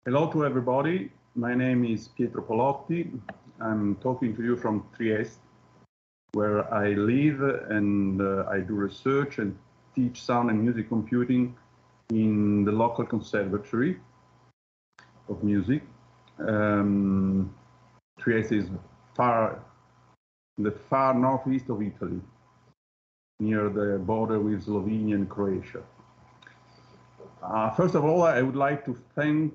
Hello to everybody. My name is Pietro Polotti. I'm talking to you from Trieste, where I live and I do research and teach sound and music computing in the local conservatory of music. Trieste is in the far northeast of Italy, near the border with Slovenia and Croatia. First of all, I would like to thank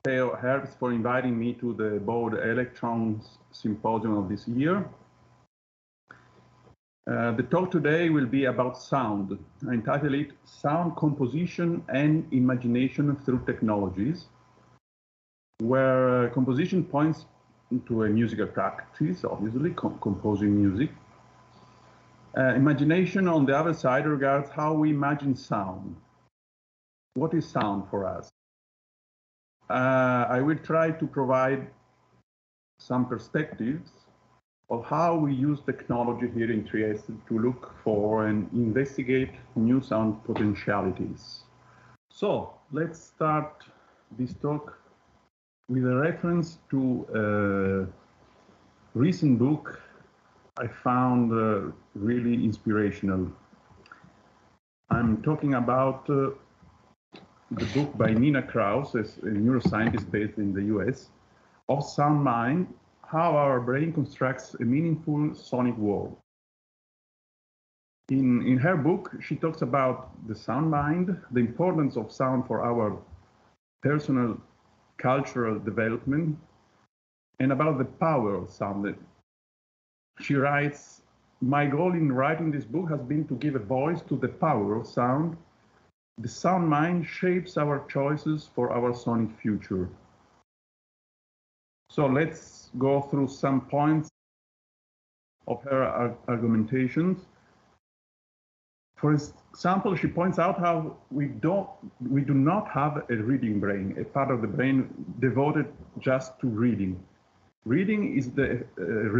Theo Herbst for inviting me to the Board Electrons Symposium of this year. The talk today will be about sound. I entitled it Sound Composition and Imagination Through Technologies, where composition points to a musical practice, obviously, composing music. Imagination, on the other side, regards how we imagine sound. What is sound for us? I will try to provide some perspectives of how we use technology here in Trieste to look for and investigate new sound potentialities. So let's start this talk with a reference to a recent book I found really inspirational. I'm talking about the book by Nina Kraus, a neuroscientist based in the US, of Sound Mind, How Our Brain Constructs a Meaningful Sonic World. In her book, she talks about the sound mind, the importance of sound for our personal cultural development, and about the power of sound. She writes, "My goal in writing this book has been to give a voice to the power of sound. The sound mind shapes our choices for our sonic future." So let's go through some points of her argumentations. For example, she points out how we do not have a reading brain, a part of the brain devoted just to reading. Reading is the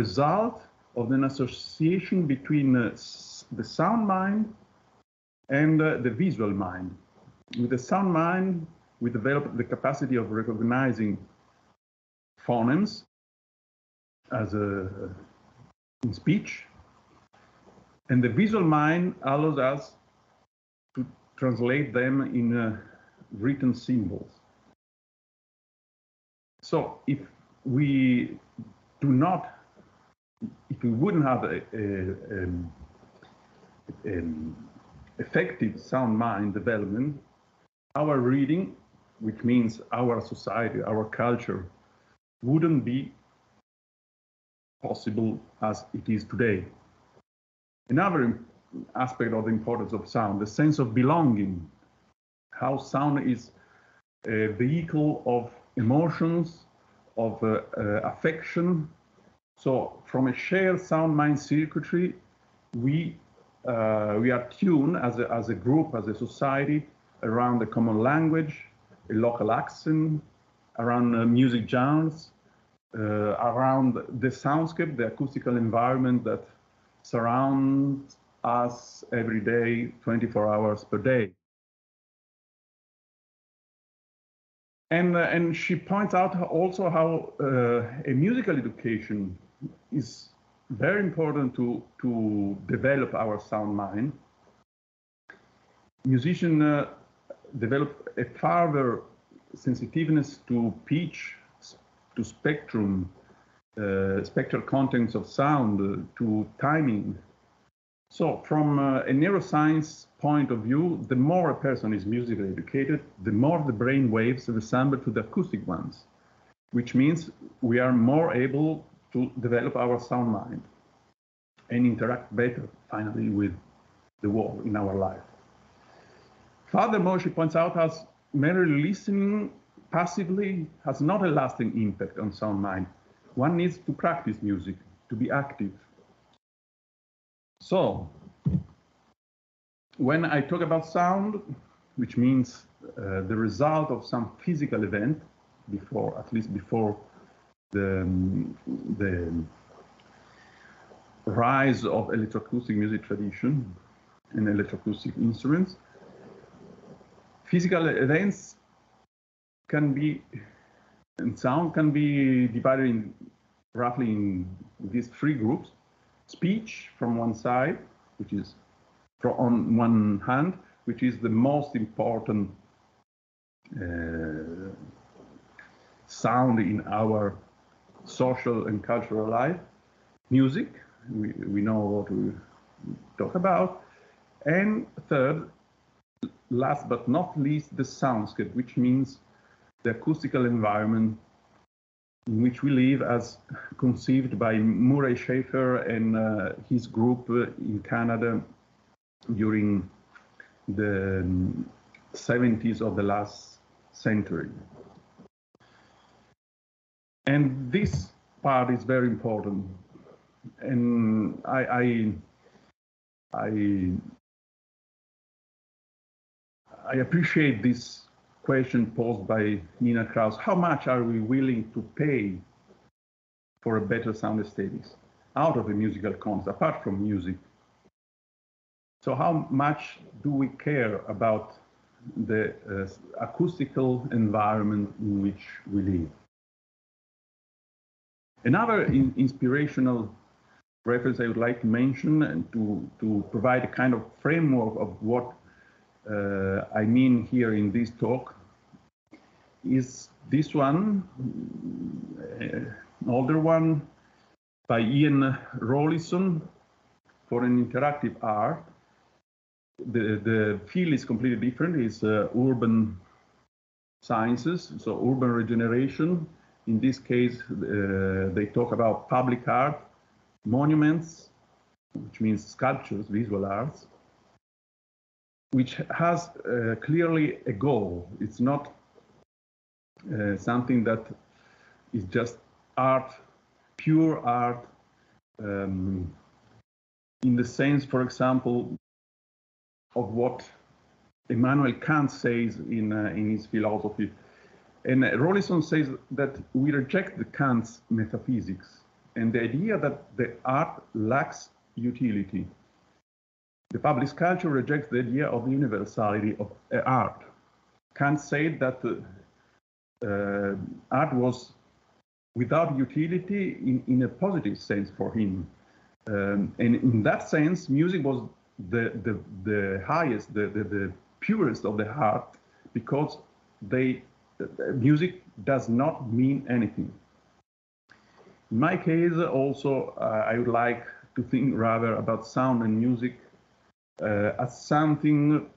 result of an association between the sound mind and the visual mind. With the sound mind, we develop the capacity of recognizing phonemes as in speech, and the visual mind allows us to translate them in written symbols. So if we wouldn't have effective sound mind development, our reading, which means our society, our culture, wouldn't be possible as it is today. Another aspect of the importance of sound, the sense of belonging, how sound is a vehicle of emotions, of affection. So from a shared sound mind circuitry, we are tuned as a group, as a society, around a common language, a local accent, around music genres, around the soundscape, the acoustical environment that surrounds us every day, 24 hours per day. And she points out also how a musical education is very important to develop our sound mind. Musicians develop a further sensitiveness to pitch, to spectrum, spectral contents of sound, to timing. So from a neuroscience point of view, the more a person is musically educated, the more the brain waves resemble to the acoustic ones, which means we are more able to develop our sound mind and interact better, finally, with the world in our life. Furthermore, she points out how merely listening passively has not a lasting impact on sound mind. One needs to practice music, to be active. So, when I talk about sound, which means the result of some physical event, at least before the rise of electroacoustic music tradition and electroacoustic instruments, physical events can be, and sound can be divided in roughly in these three groups. Speech from one side, which is on one hand, which is the most important sound in our social and cultural life. Music, we know what we talk about. And third, last but not least, the soundscape, which means the acoustical environment in which we live, as conceived by Murray Schafer and his group in Canada during the 70s of the last century. And this part is very important. And I appreciate this question posed by Nina Kraus. How much are we willing to pay for a better sound aesthetics out of the musical context, apart from music? So how much do we care about the acoustical environment in which we live? Another inspirational reference I would like to mention, and to provide a kind of framework of what I mean here in this talk, is this one, an older one by Ian Rawlinson for an interactive art. The field is completely different. It's urban sciences, so urban regeneration. In this case, they talk about public art, monuments, which means sculptures, visual arts, which has clearly a goal. It's not something that is just art, pure art, in the sense, for example, of what Immanuel Kant says in his philosophy. And Rawlinson says that we reject the Kant's metaphysics and the idea that the art lacks utility. The public sculpture rejects the idea of the universality of art. Kant said that art was without utility in a positive sense for him. And in that sense, music was the highest, the purest of the art, because music does not mean anything. In my case, also, I would like to think rather about sound and music as something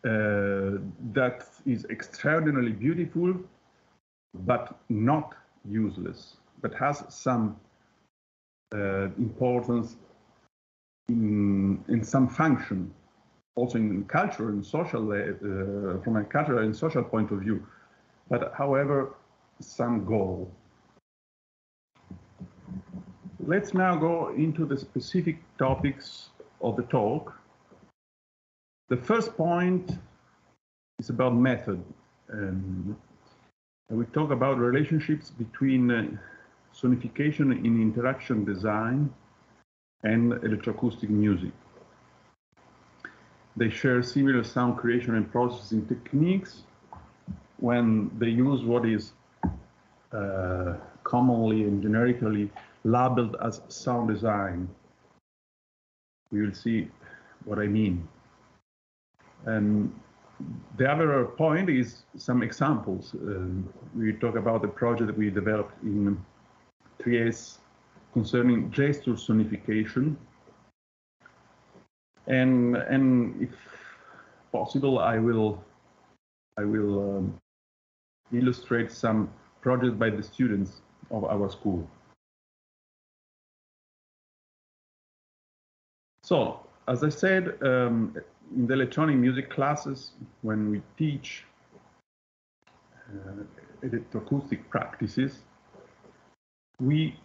that is extraordinarily beautiful, but not useless, but has some importance in some function, also in culture and social, from a cultural and social point of view, but however, some goal. Let's now go into the specific topics of the talk. The first point is about method. We talk about relationships between sonification in interaction design and electroacoustic music. They share similar sound creation and processing techniques when they use what is commonly and generically labeled as sound design. We will see what I mean. And the other point is some examples. We talk about the project that we developed in Trieste concerning gesture sonification. And if possible, I will illustrate some projects by the students of our school. So, as I said, in the electronic music classes, when we teach electroacoustic practices, we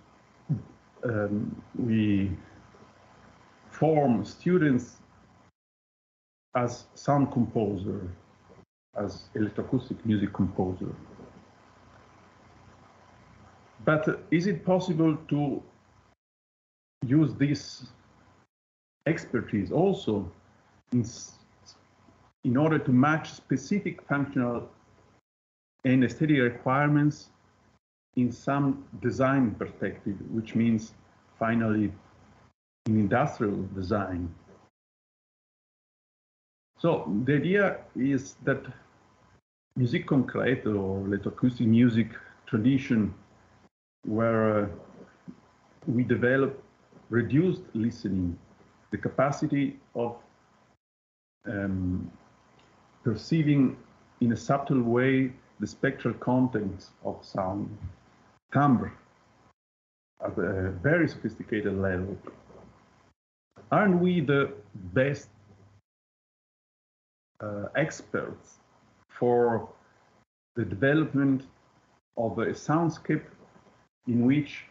form students as sound composer, as electroacoustic music composer. But is it possible to use this expertise also in order to match specific functional and aesthetic requirements in some design perspective, which means finally in industrial design. So the idea is that musique concrète or electroacoustic music tradition, where we develop reduced listening, the capacity of perceiving in a subtle way the spectral contents of sound, timbre, at a very sophisticated level. Aren't we the best experts for the development of a soundscape in which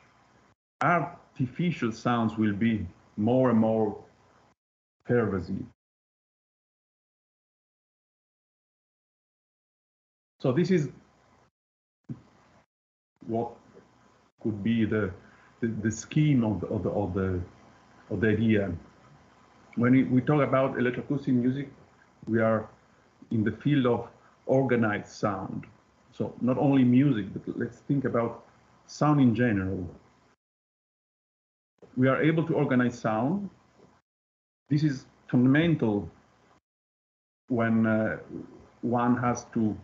artificial sounds will be more and more pervasive? So this is what could be the scheme of the idea. When we talk about electroacoustic music, we are in the field of organized sound. So not only music, but let's think about sound in general. We are able to organize sound. This is fundamental when one has to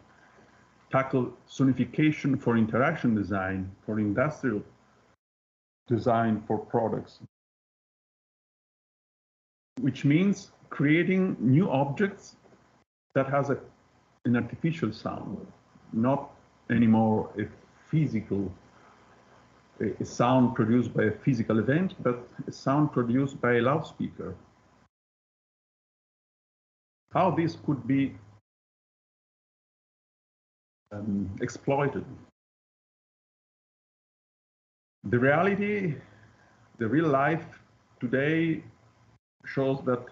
tackle sonification for interaction design, for industrial design for products, which means creating new objects that has an artificial sound, not anymore a physical, a sound produced by a physical event, but a sound produced by a loudspeaker. How this could be exploited? The reality, the real life today shows that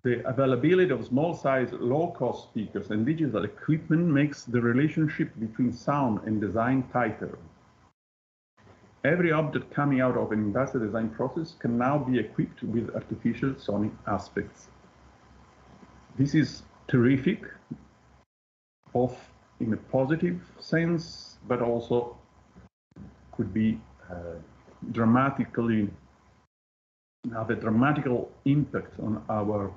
the availability of small-size, low-cost speakers and digital equipment makes the relationship between sound and design tighter. Every object coming out of an industrial design process can now be equipped with artificial sonic aspects. This is terrific, both in a positive sense, but also could be dramatically have a dramatical impact on our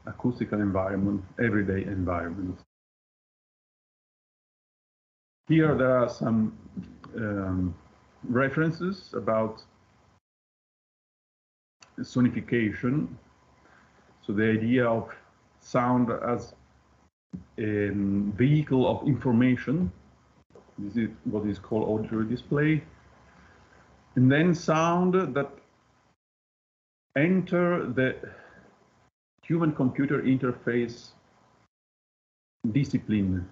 acoustical environment, everyday environment. Here there are some references about sonification. So the idea of sound as a vehicle of information. This is what is called auditory display. And then sound that enter the human-computer interface discipline,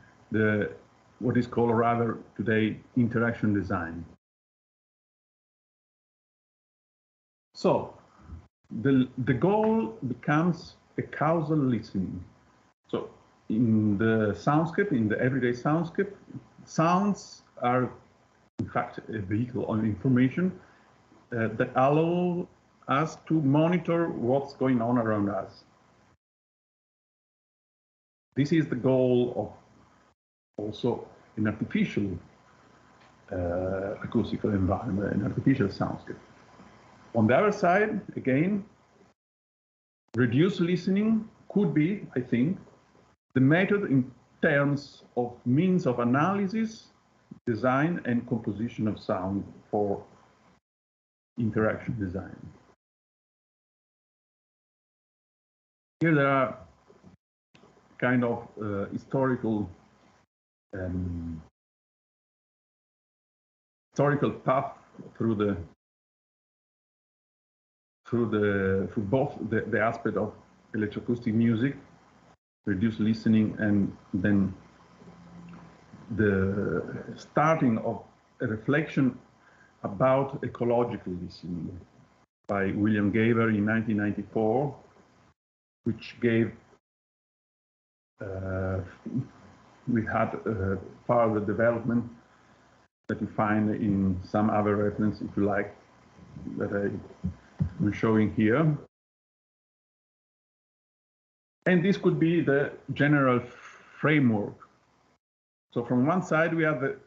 what is called rather today interaction design. So the goal becomes a causal listening. So in the soundscape, in the everyday soundscape, sounds are in fact a vehicle of information that allow us to monitor what's going on around us. This is the goal of also an artificial acoustical environment, an artificial soundscape. On the other side, again, reduced listening could be, I think, the method in terms of means of analysis, design, and composition of sound for interaction design. Here there are kind of historical path through both the aspect of electroacoustic music, reduced listening, and then the starting of a reflection about ecological listening by William Gaber in 1994, which gave we had further development that you find in some other reference, if you like, that I'm showing here. And this could be the general framework. So from one side we have the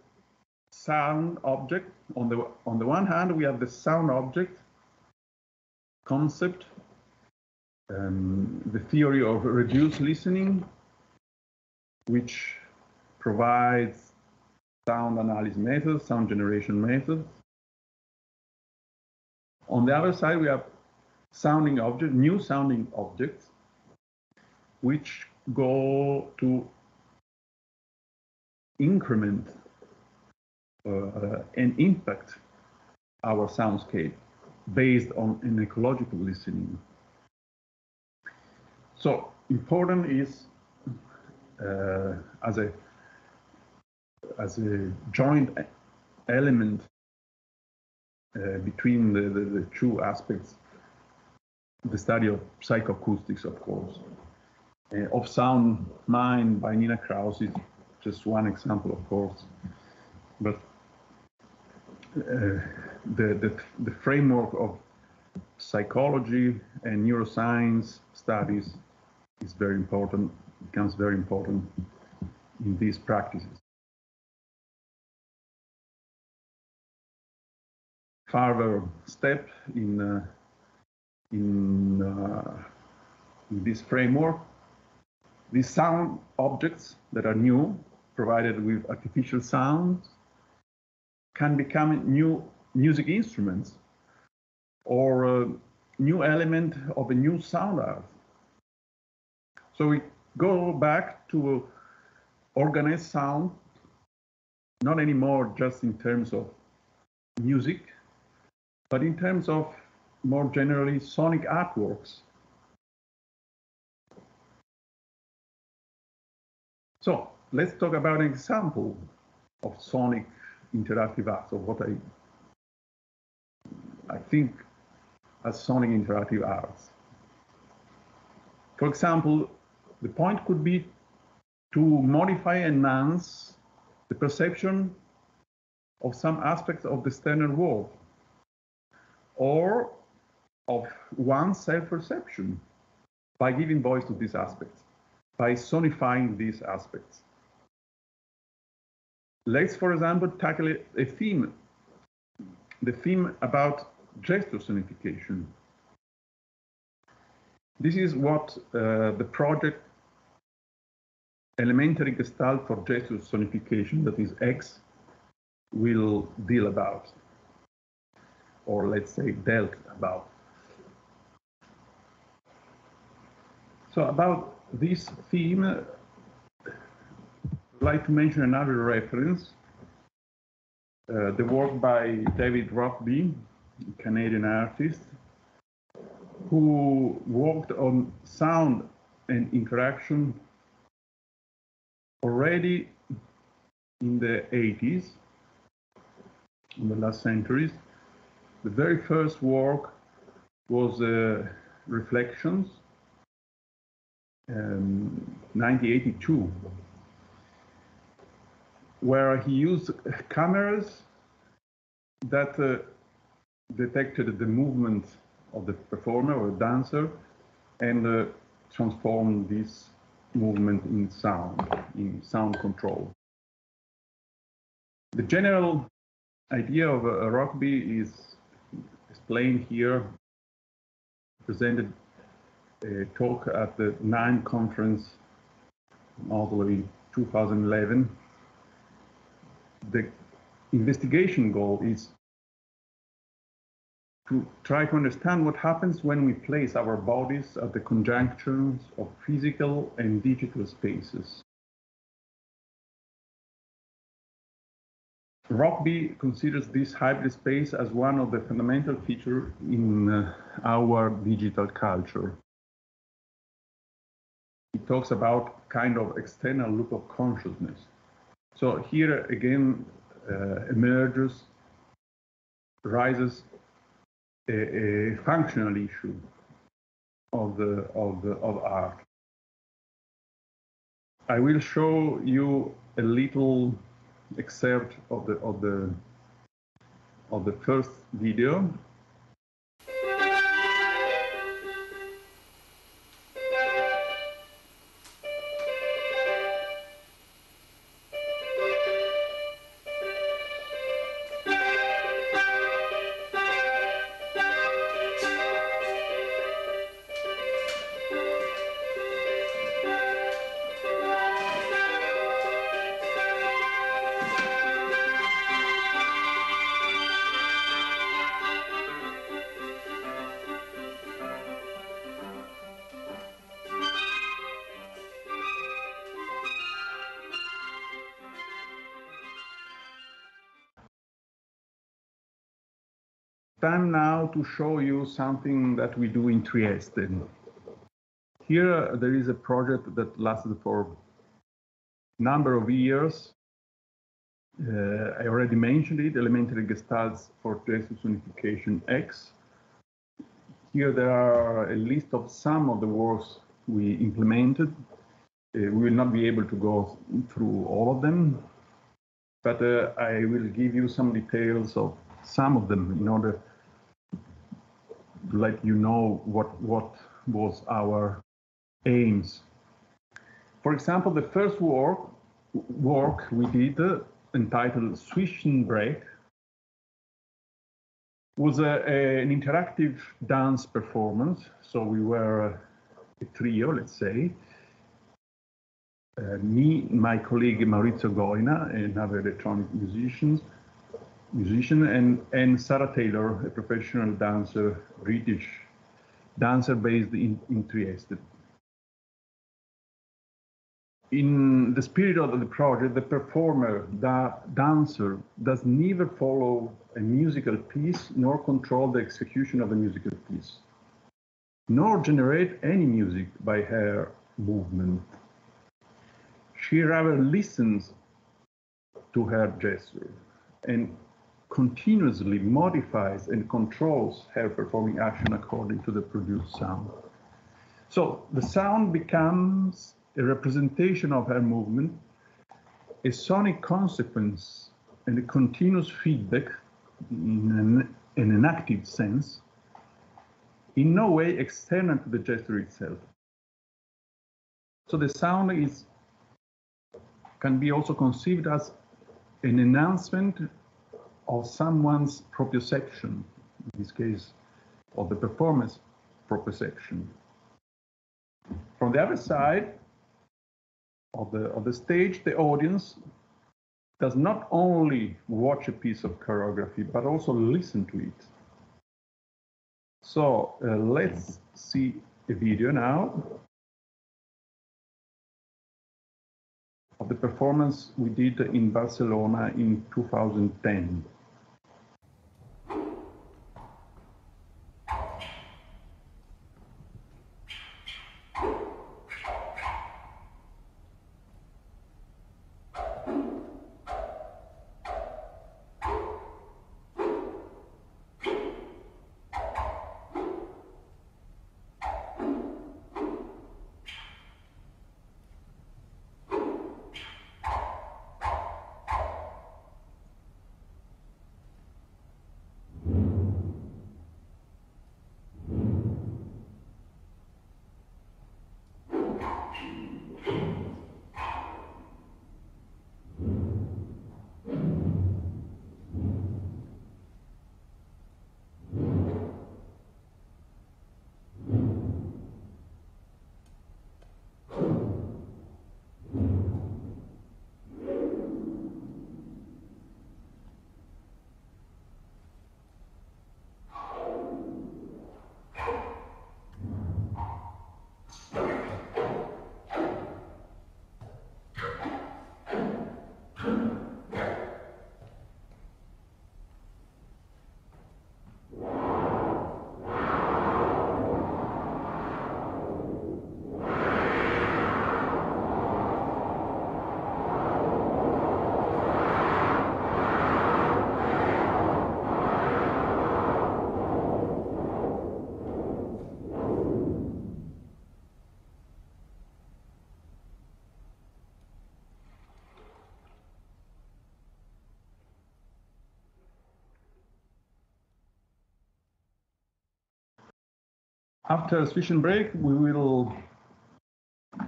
sound object. On the one hand we have the sound object concept, the theory of reduced listening, which provides sound analysis methods, sound generation methods. On the other side, we have sounding objects, new sounding objects, which go to increment and impact our soundscape based on an ecological listening. So important is as a joint element between the two aspects, the study of psychoacoustics, of course. Of Sound Mind by Nina Kraus is just one example, of course. But the framework of psychology and neuroscience studies is very important, becomes very important in these practices. Further step in this framework, these sound objects that are new, provided with artificial sounds, can become new music instruments or a new element of a new sound art. So we go back to organized sound, not anymore just in terms of music, but in terms of more generally sonic artworks. So let's talk about an example of sonic interactive arts, of what I think as sonic interactive arts. For example, the point could be to modify and enhance the perception of some aspects of the external world, or of one's self-perception, by giving voice to these aspects, by sonifying these aspects. Let's, for example, tackle a theme, the theme about gesture sonification. This is what the project Elementary Gestalt for Gesture Sonification, that is X, will deal about, or let's say dealt about. So about this theme, I'd like to mention another reference, the work by David Rothby, a Canadian artist, who worked on sound and interaction already in the 80s, in the last centuries. The very first work was Reflections, 1982, where he used cameras that detected the movement of the performer or dancer and transformed this movement in sound control. The general idea of Rockby is explained here, presented a talk at the NIME conference in Oslo 2011. The investigation goal is to try to understand what happens when we place our bodies at the conjunctions of physical and digital spaces. Rockby considers this hybrid space as one of the fundamental features in our digital culture. He talks about kind of external loop of consciousness. So here again rises a functional issue of art. I will show you a little excerpt of the first video. time now to show you something that we do in Trieste. Here there is a project that lasted for a number of years. I already mentioned it, elementary gestalts for Gestus unification X. Here there are a list of some of the works we implemented. We will not be able to go through all of them, but I will give you some details of some of them in order to let you know what was our aims. For example, the first work we did, entitled Zwischenbreak, was an interactive dance performance. So we were a trio, let's say. Me, my colleague Maurizio Goina, another electronic musician, and Sarah Taylor, a professional dancer, British dancer based in Trieste. In the spirit of the project, the performer, the dancer, does neither follow a musical piece nor control the execution of a musical piece, nor generate any music by her movement. She rather listens to her gesture and continuously modifies and controls her performing action according to the produced sound. So the sound becomes a representation of her movement, a sonic consequence, and a continuous feedback in an active sense, in no way external to the gesture itself. So the sound can be also conceived as an enhancement of someone's proprioception, in this case, of the performance proprioception. From the other side of the stage, the audience does not only watch a piece of choreography, but also listen to it. So let's see a video now of the performance we did in Barcelona in 2010. After Zwischenbreak, we will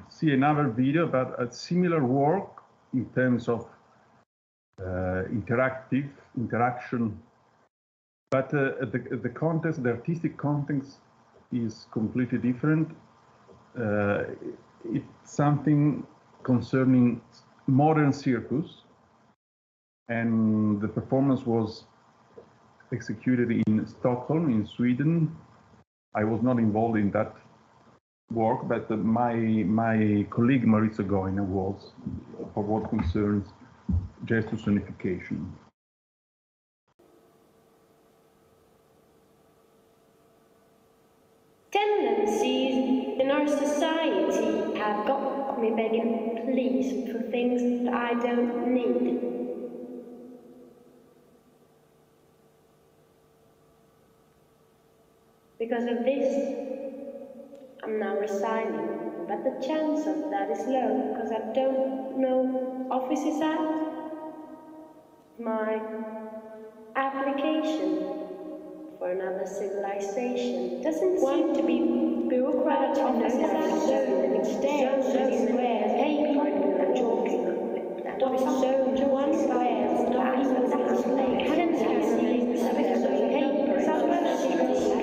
see another video about a similar work in terms of interaction, but the context, the artistic context, is completely different. It's something concerning modern circus, and the performance was executed in Stockholm, in Sweden. I was not involved in that work, but my colleague Maurizio Goina was, for what concerns gesture unification. tendencies in our society have got me begging please for things that I don't need. Because of this, I'm now resigning, but the chance of that is low, because I don't know offices at. My application for another civilization doesn't seem to be bureaucratic offices at so many stairs, squares, paper, and talking with that office so one squares, that's like tendencies, paper,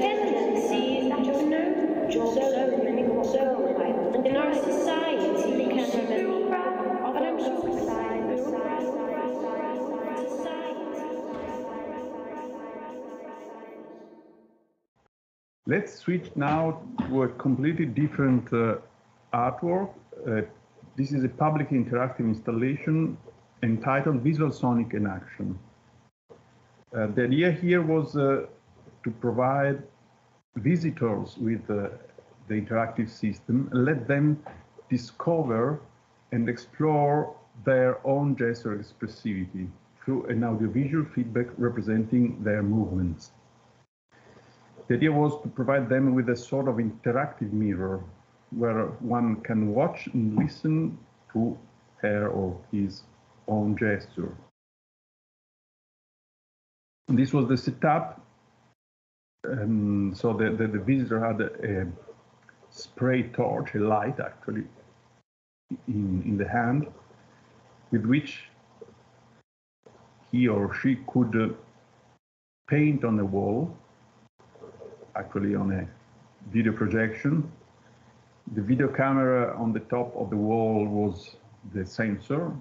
tendencies that you know, jobs, so many more, and in our society, we can remember, but I'm sure Let's switch now to a completely different artwork. This is a public interactive installation entitled Visual Sonic in Action. The idea here was to provide visitors with the interactive system and let them discover and explore their own gesture expressivity through an audiovisual feedback representing their movements. The idea was to provide them with a sort of interactive mirror where one can watch and listen to her or his own gesture. And this was the setup. So the visitor had a spray torch, a light actually, in the hand, with which he or she could paint on the wall, actually on a video projection. The video camera on the top of the wall was the sensor,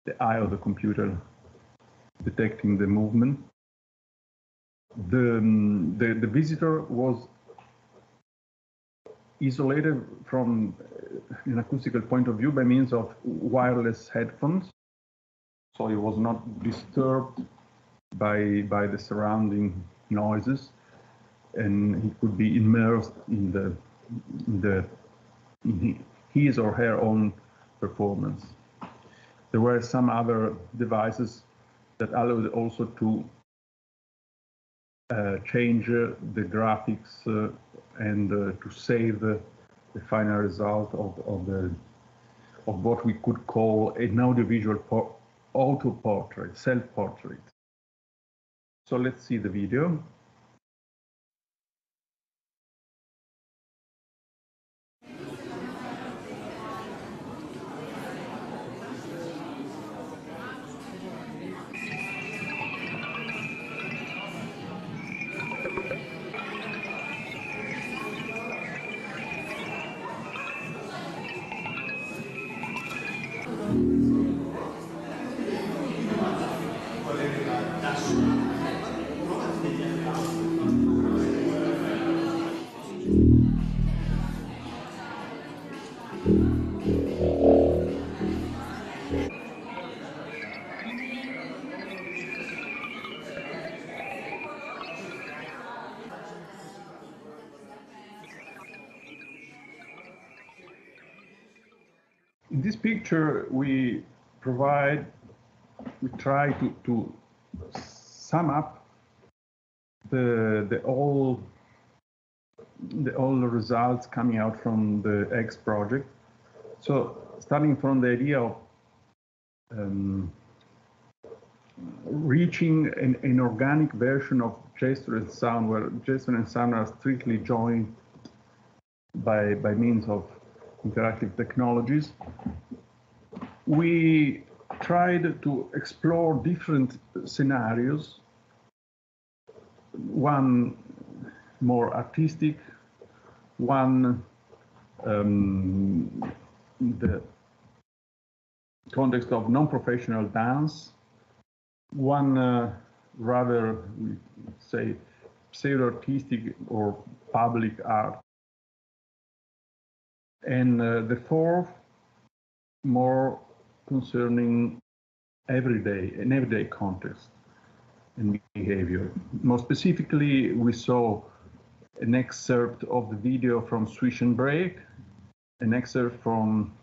the eye of the computer detecting the movement. The visitor was isolated from an acoustical point of view by means of wireless headphones, so he was not disturbed by the surrounding noises, and he could be immersed in his or her own performance. There were some other devices that allowed also to change the graphics and to save the final result of what we could call an audiovisual auto-portrait, self-portrait. So let's see the video. In this picture, we try to sum up all the results coming out from the X project. So starting from the idea of reaching an organic version of gesture and sound, where gesture and sound are strictly joined by means of interactive technologies. We tried to explore different scenarios, one more artistic, one the context of non-professional dance, one rather, we say, pseudo-artistic or public art, and the fourth more concerning everyday context and behavior. More specifically, we saw an excerpt of the video from Swish and Break, an excerpt from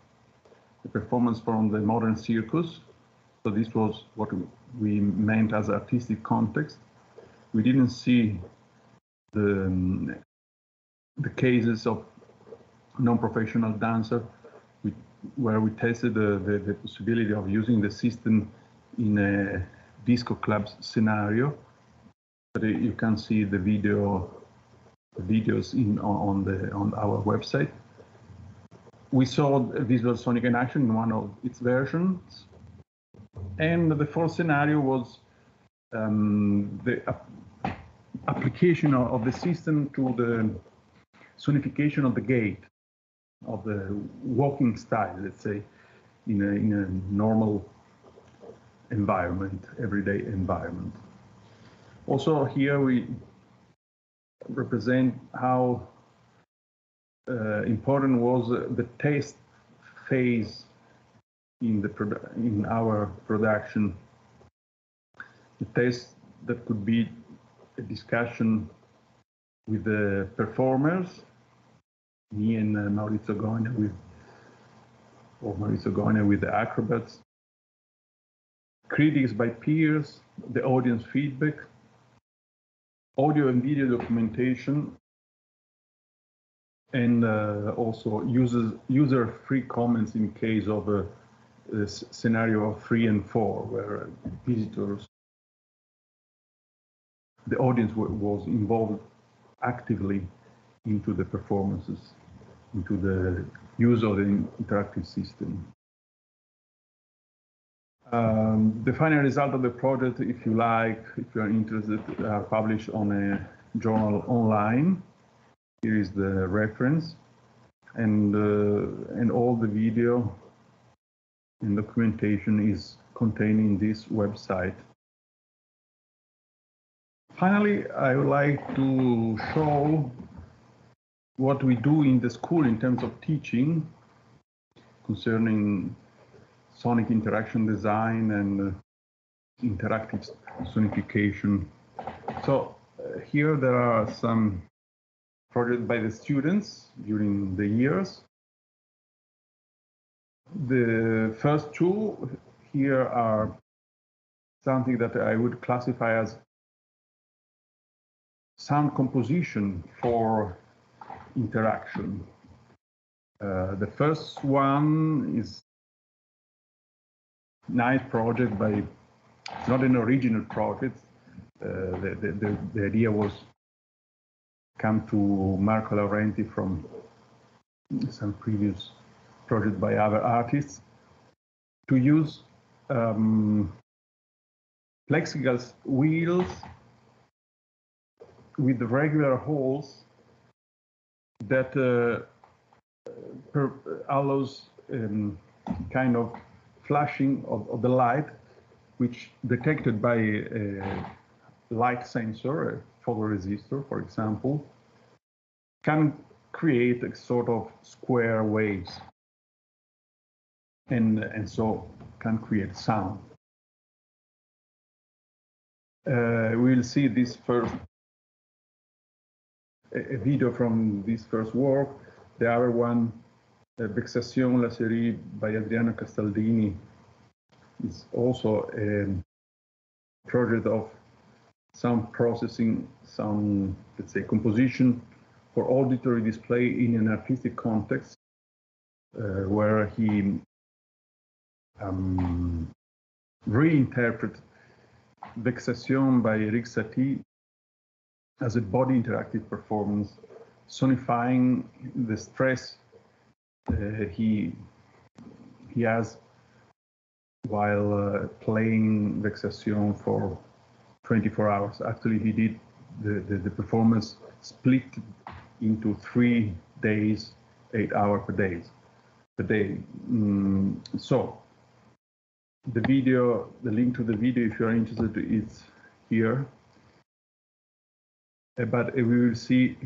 the performance from the Modern Circus. So this was what we meant as artistic context. We didn't see the cases of non-professional dancer where we tested the possibility of using the system in a disco club scenario. But you can see the videos on our website. We saw Visual Sonic in action in one of its versions, and the fourth scenario was the application of the system to the sonification of the gait, of the walking style, let's say, in a normal environment, everyday environment. Also here we represent how important was the test phase in our production. The test that could be a discussion with the performers, me and Maurizio Goina with the acrobats, critics by peers, the audience feedback, audio and video documentation, and also user-free comments in case of a scenario of 3 and 4, where visitors, the audience was involved actively into the performances, into the use of the interactive system. The final result of the project, if you like, if you are interested, are published on a journal online. Here is the reference, and all the video and documentation is contained in this website. Finally, I would like to show what we do in the school in terms of teaching concerning sonic interaction design and interactive sonification. So here there are some projects by the students during the years. The first two here are something that I would classify as sound composition for interaction. The first one is nice project by, it's not an original project. The idea was come to Marco Laurenti from some previous project by other artists to use plexiglass wheels with regular holes that allows kind of flashing of the light, which detected by a light sensor, a photoresistor, for example, can create a sort of square waves, and so can create sound. We'll see this first a video from this first work. The other one, Vexation, la série by Adriano Castaldini, is also a project of sound processing, some, let's say, composition for auditory display in an artistic context, where he reinterpreted Vexation by Eric Satie as a body interactive performance, sonifying the stress he has while playing Vexation for 24 hours. Actually, he did the performance split into 3 days, 8 hours per day. So the video, the link to the video, if you are interested, is here. But we will see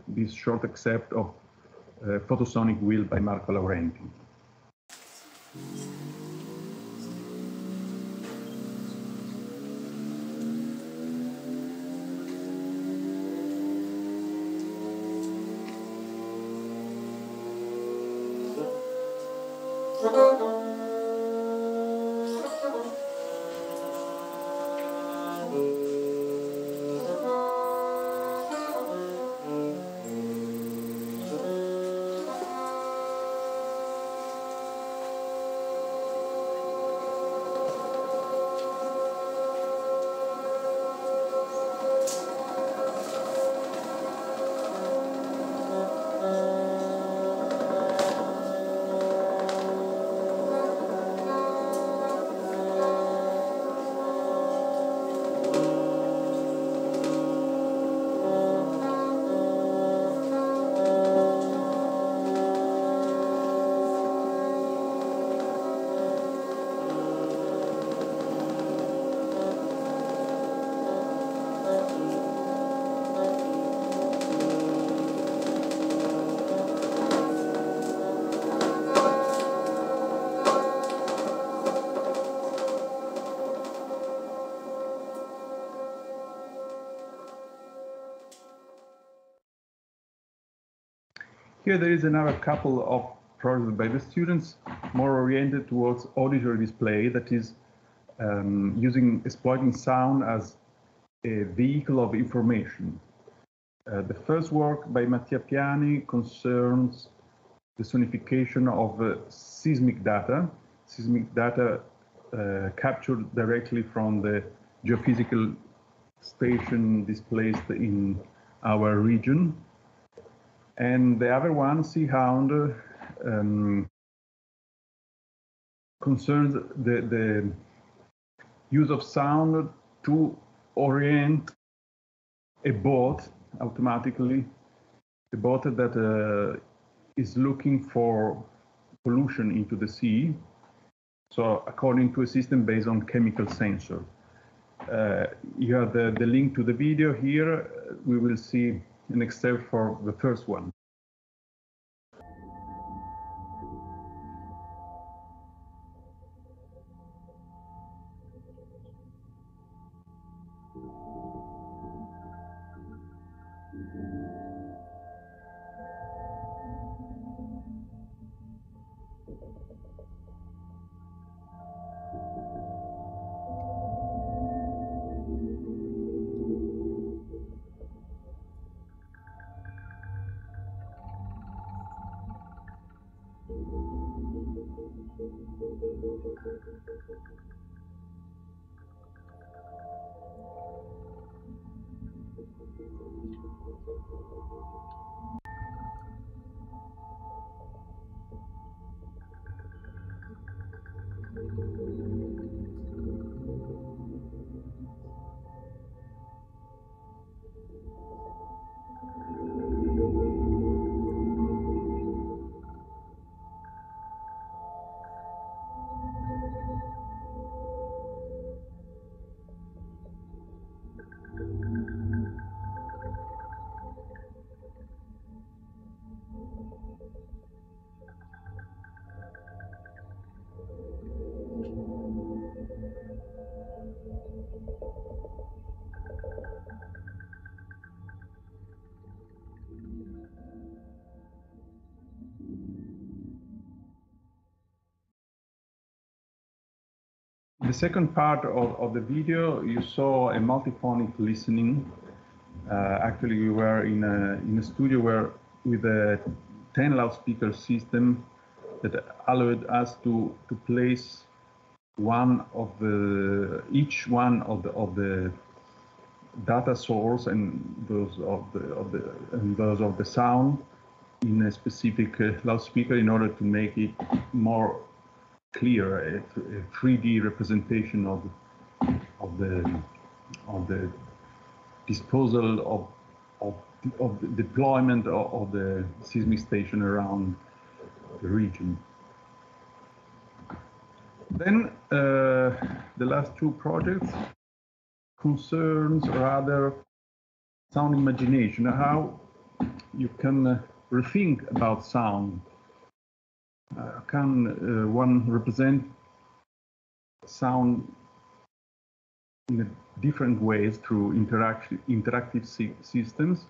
this short excerpt of Photosonic Wheel by Marco Laurenti. Here there is another couple of projects by the students, more oriented towards auditory display, that is exploiting sound as a vehicle of information. The first work by Mattia Piani concerns the sonification of seismic data captured directly from the geophysical station displaced in our region. And the other one, Seahound, concerns the use of sound to orient a boat automatically, a boat that is looking for pollution into the sea. So according to a system based on chemical sensor. You have the link to the video here. We will see an excerpt for the first one. The second part of the video, you saw a multiphonic listening. Actually, we were in a studio with a 10 loudspeaker system that allowed us to place each one of the data source and those of the sound in a specific loudspeaker in order to make it more clear, a 3D representation of the disposal of the deployment of the seismic station around the region. Then the last two projects concerns rather sound imagination, how you can rethink about sound. Can one represent sound in different ways through interactive systems?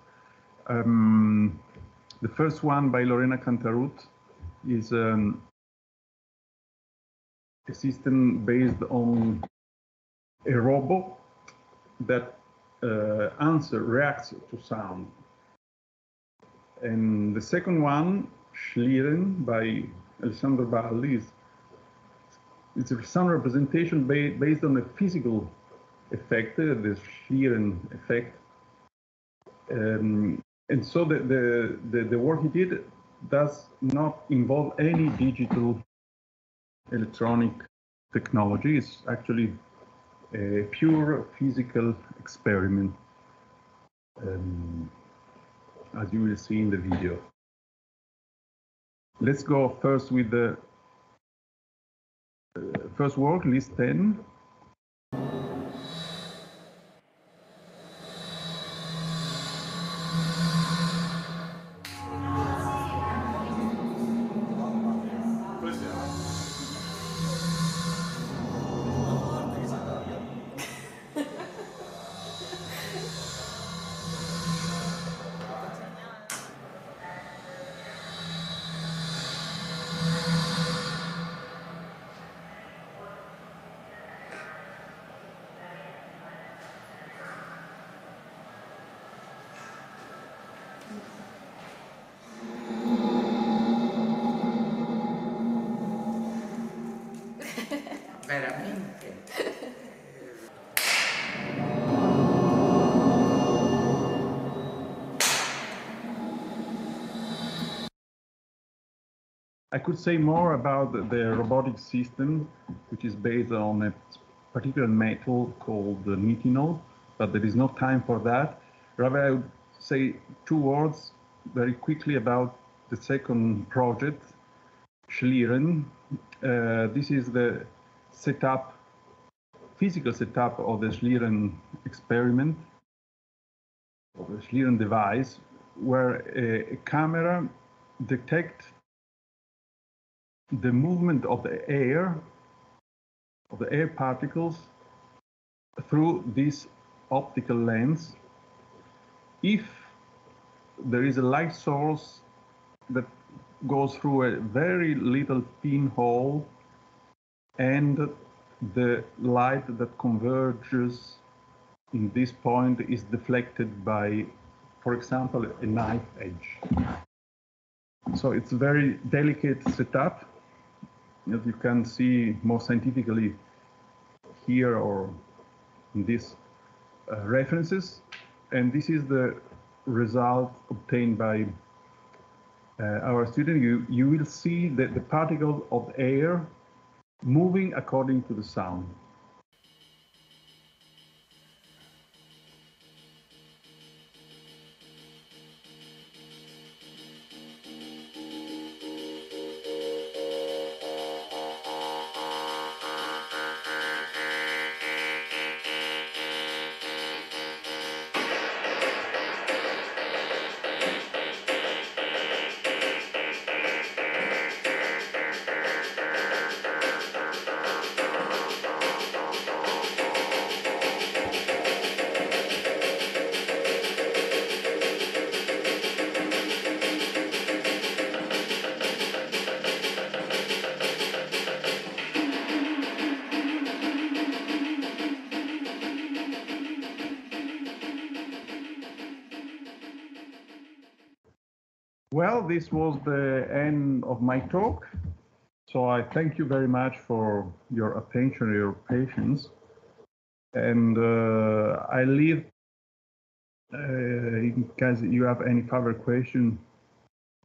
The first one by Lorena Cantarut is a system based on a robot that reacts to sound. And the second one, Schlieren by Alessandro Balli, it's a sound representation based on a physical effect, the Schlieren effect. And so the work he did does not involve any digital electronic technology. It's actually a pure physical experiment, as you will see in the video. Let's go first with the first work, list 10. I could say more about the robotic system, which is based on a particular method called the nitinol, but there is no time for that. Rather, I would say 2 words very quickly about the second project, Schlieren. This is the setup, physical setup of the Schlieren experiment, of the Schlieren device, where a camera detects the movement of the air particles through this optical lens. If there is a light source that goes through a very little pinhole and the light that converges in this point is deflected by, for example, a knife edge. So it's a very delicate setup that you can see more scientifically here or in these references. And this is the result obtained by our student. You will see that the particles of air moving according to the sound. Well, this was the end of my talk. So I thank you very much for your attention, your patience. And I leave, in case you have any further question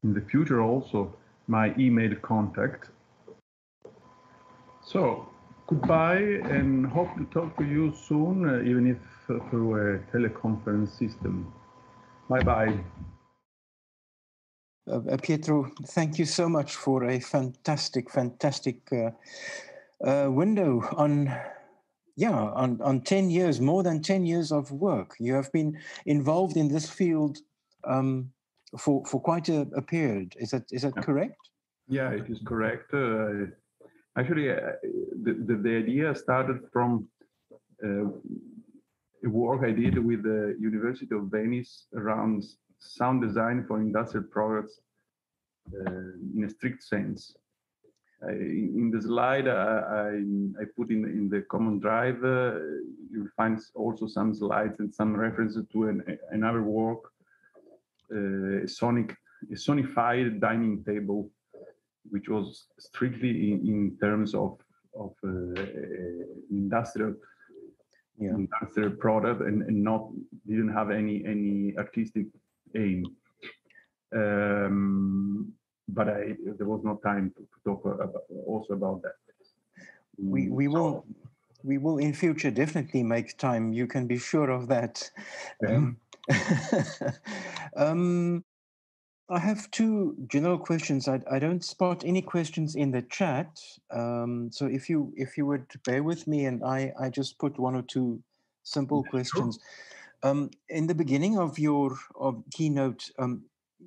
in the future also, my email contact. So goodbye and hope to talk to you soon, even if through a teleconference system. Bye-bye. Pietro, thank you so much for a fantastic window on 10 years, more than 10 years of work. You have been involved in this field for quite a period. Is that correct? Yeah, it is correct. Actually, the idea started from a work I did with the University of Venice around sound design for industrial products in a strict sense. In the slide I put in the common drive, you'll find also some slides and some references to another work, a sonified dining table, which was strictly in terms of industrial product and didn't have any artistic aim. But there was no time to talk about that. We will in future definitely make time. You can be sure of that. I have 2 general questions. I don't spot any questions in the chat. So if you would bear with me, and I just put 1 or 2 simple questions. Sure. In the beginning of your keynote,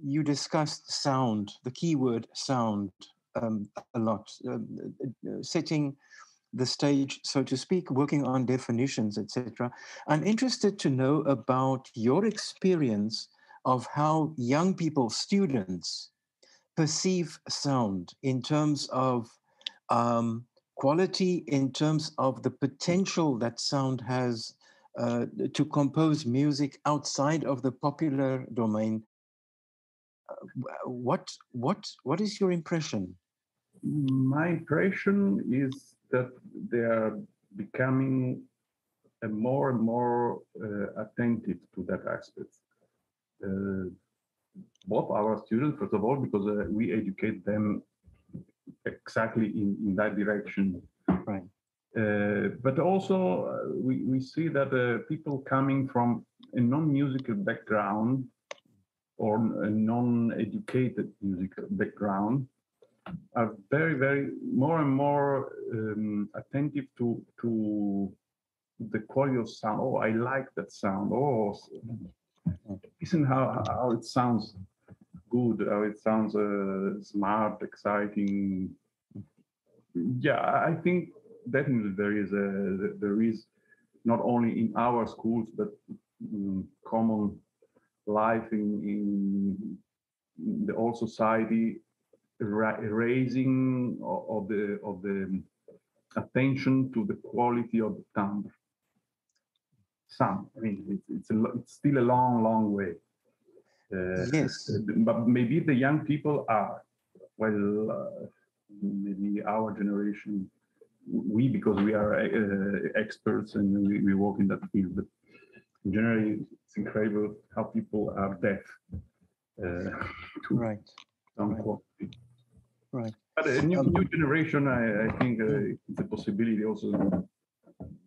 you discussed sound, the keyword sound, a lot, setting the stage, so to speak, working on definitions, etc. I'm interested to know about your experience of how young people, students, perceive sound in terms of quality, in terms of the potential that sound has to compose music outside of the popular domain. What is your impression? My impression is that they are becoming more and more attentive to that aspect. Both our students, first of all, because we educate them exactly in that direction. Right. But also we see that people coming from a non-musical background or a non-educated musical background are very more and more attentive to the quality of sound. Oh, I like that sound. Oh, listen how it sounds good, how it sounds smart, exciting. Yeah, I think definitely there is not only in our schools but common life in the whole society, raising of the attention to the quality of the sound. I mean, it's still a long way. Yes. But maybe the young people are, well, maybe our generation, because we are experts and we work in that field, but generally it's incredible how people are deaf to Right. some Right. quality. Right. But a new generation, I think it's a possibility also.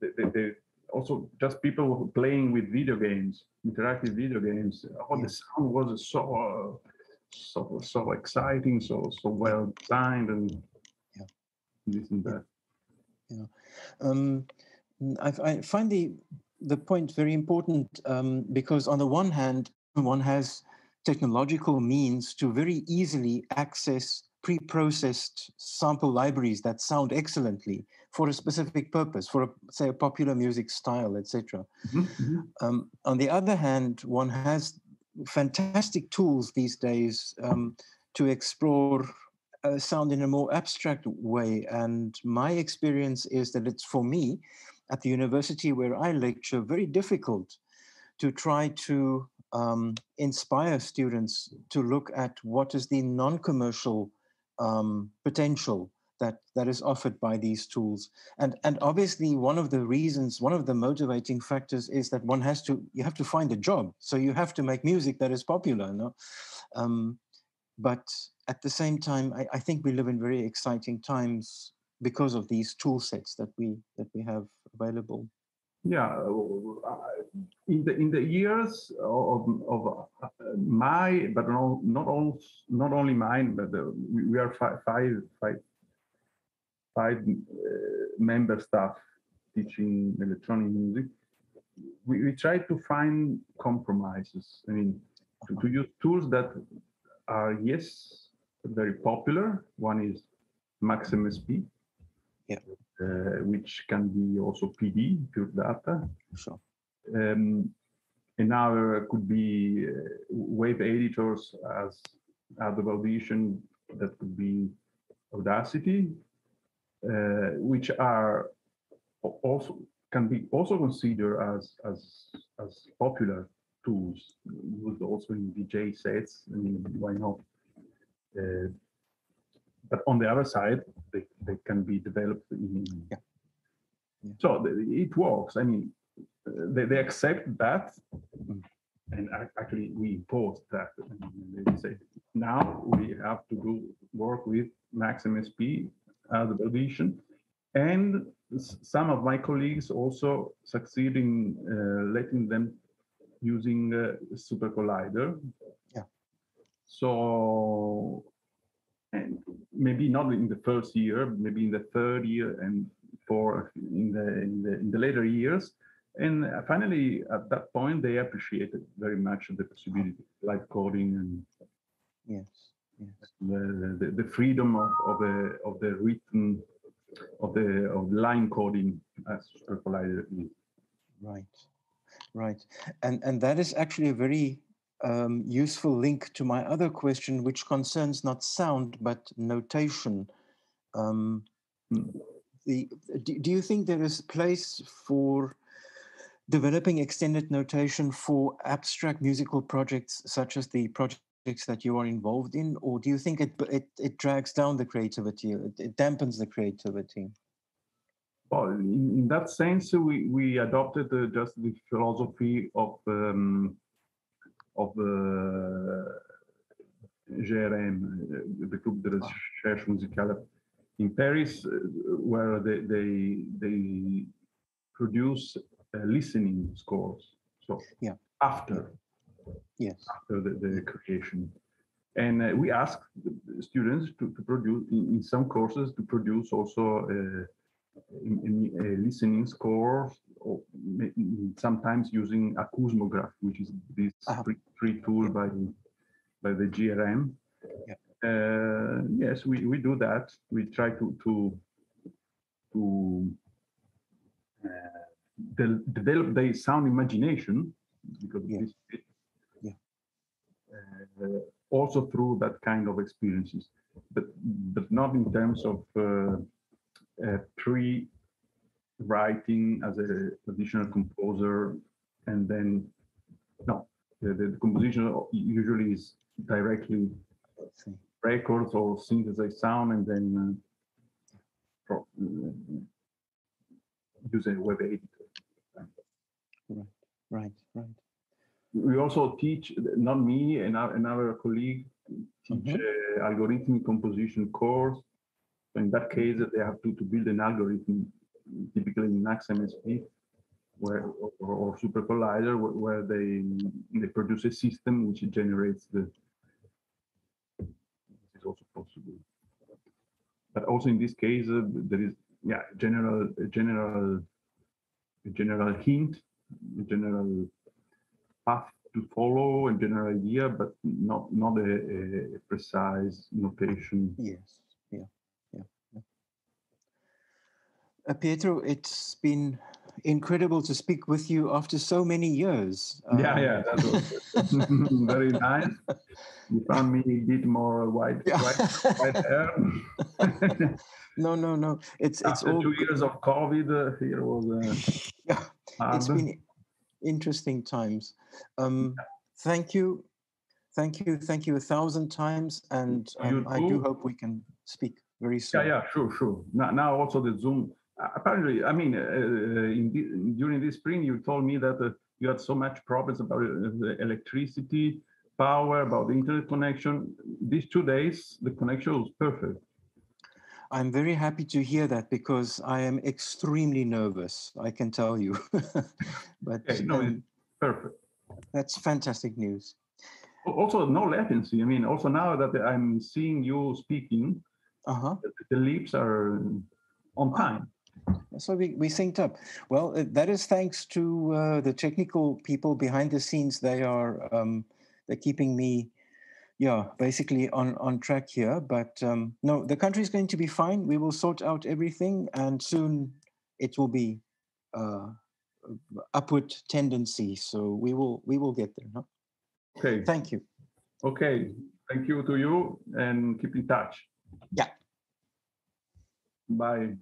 They also just people playing with video games, interactive video games. Oh, the sound was so exciting, so well designed, and this and that. I find the point very important because on the one hand, one has technological means to very easily access pre-processed sample libraries that sound excellently for a specific purpose, for say a popular music style, etc. On the other hand, one has fantastic tools these days to explore sound in a more abstract way. And my experience is that it's, for me, at the university where I lecture, very difficult to try to inspire students to look at what is the non-commercial potential that is offered by these tools. And obviously one of the reasons, one of the motivating factors is that you have to find a job. So you have to make music that is popular, no? But at the same time, I think we live in very exciting times because of these tool sets that we have available. Yeah, in the years of my, but not only mine, but we are five member staff teaching electronic music. We try to find compromises. I mean, to use tools that are, yes, very popular. One is MaxMSP, which can be also PD, pure data. Sure. Another could be wave editors as Audible Vision, that could be Audacity, which are also can be also considered as popular tools, used also in DJ sets. I mean, why not? But on the other side, they can be developed in. So it works. I mean, they accept that, and actually we impose that. They say now we have to do work with MaxMSP, Audible Vision, and some of my colleagues also succeed in letting them using Super Collider. Yeah. So, and maybe not in the first year, maybe in the third year, and in the later years. And finally, at that point, they appreciated very much the possibility, like coding and the freedom of the written of line coding as Super Collider is. Right. And that is actually a very useful link to my other question, which concerns not sound but notation. Do you think there is place for developing extended notation for abstract musical projects such as the projects that you are involved in, or do you think it drags down the creativity, it dampens the creativity? Well, in that sense, we adopted just the philosophy of GRM, the Club de Recherche Musicale in Paris, where they produce listening scores. So after the creation. And we ask the students to produce, in some courses, to produce also listening scores, or sometimes using a cosmograph, which is this free tool by the GRM. Yes, we do that. We try to develop the sound imagination, because also through that kind of experiences, but not in terms of pre-writing as a traditional composer, and then the composition usually is directly records or synthesize sound, and then use a web editor. Right. We also teach, not me, another colleague teach algorithmic composition course. So in that case, they have to build an algorithm, typically in Max MSP, or Super Collider, where they produce a system which generates the. This is also possible. But also in this case, there is a general hint, a general path to follow, a general idea, but not a precise notation. Yes. Pietro, it's been incredible to speak with you after so many years. That was very nice. You found me a bit more white hair. No. It's after all 2 years of COVID. Here was it's been interesting times. Thank you 1,000 times, and I do hope we can speak very soon. Yeah, sure. Now also the Zoom. Apparently, I mean, during this spring, you told me that you had so much problems about the electricity, power, about the internet connection. These 2 days, the connection was perfect. I'm very happy to hear that, because I am extremely nervous, I can tell you. But it's perfect. That's fantastic news. Also, no latency. I mean, also now that I'm seeing you speaking, the leaps are on time. So we synced up. Well, that is thanks to the technical people behind the scenes. They're keeping me, basically on track here. But no, the country is going to be fine. We will sort out everything, and soon it will be upward tendency. So we will get there. No? Okay. Thank you. Okay. Thank you to you, and keep in touch. Yeah. Bye.